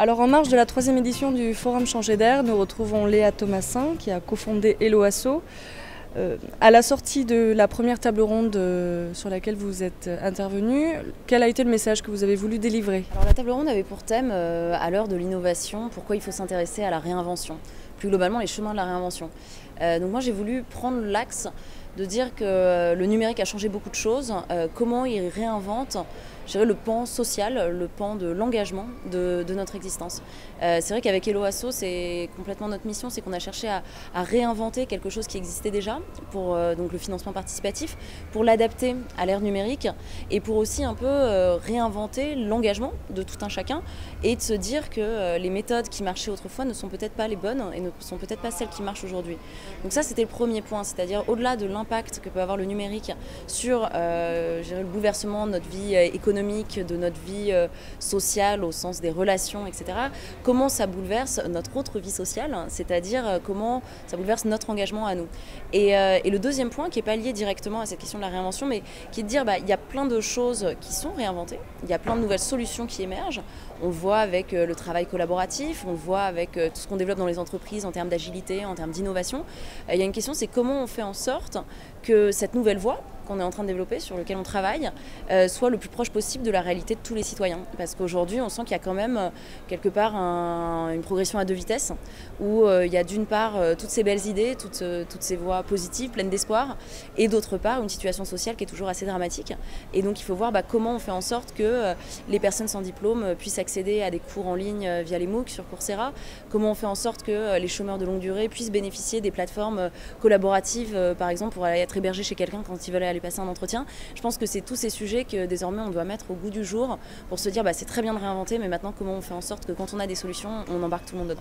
Alors en marge de la 3e édition du Forum Changer d'air, nous retrouvons Léa Thomasin qui a cofondé Hello Asso. À la sortie de la première table ronde sur laquelle vous êtes intervenu, quel a été le message que vous avez voulu délivrer? Alors la table ronde avait pour thème, à l'heure de l'innovation, pourquoi il faut s'intéresser à la réinvention, plus globalement les chemins de la réinvention. Donc moi j'ai voulu prendre l'axe de dire que le numérique a changé beaucoup de choses, comment il réinvente, je dirais, le pan social, le pan de l'engagement de notre existence. C'est vrai qu'avec Hello Asso, c'est complètement notre mission, c'est qu'on a cherché à réinventer quelque chose qui existait déjà pour donc le financement participatif, pour l'adapter à l'ère numérique et pour aussi un peu réinventer l'engagement de tout un chacun et de se dire que les méthodes qui marchaient autrefois ne sont peut-être pas les bonnes et ne sont peut-être pas celles qui marchent aujourd'hui. Donc ça, c'était le premier point, c'est-à-dire au-delà de l'impact que peut avoir le numérique sur le bouleversement de notre vie économique, de notre vie sociale au sens des relations, etc. Comment ça bouleverse notre autre vie sociale, c'est-à-dire comment ça bouleverse notre engagement à nous. Et le deuxième point, qui n'est pas lié directement à cette question de la réinvention, mais qui est de dire il y a plein de choses qui sont réinventées, il y a plein de nouvelles solutions qui émergent. On le voit avec le travail collaboratif, on le voit avec tout ce qu'on développe dans les entreprises en termes d'agilité, en termes d'innovation. Il y a une question, c'est comment on fait en sorte que cette nouvelle voie qu'on est en train de développer, sur lequel on travaille, soit le plus proche possible de la réalité de tous les citoyens. Parce qu'aujourd'hui, on sent qu'il y a quand même quelque part une progression à deux vitesses, où il y a d'une part toutes ces belles idées, toutes ces voies positives, pleines d'espoir, et d'autre part une situation sociale qui est toujours assez dramatique. Et donc il faut voir comment on fait en sorte que les personnes sans diplôme puissent accéder à des cours en ligne via les MOOC sur Coursera, comment on fait en sorte que les chômeurs de longue durée puissent bénéficier des plateformes collaboratives, par exemple, pour aller être hébergés chez quelqu'un quand ils veulent aller passer un entretien. Je pense que c'est tous ces sujets que désormais on doit mettre au goût du jour pour se dire c'est très bien de réinventer, mais maintenant comment on fait en sorte que quand on a des solutions, on embarque tout le monde dedans.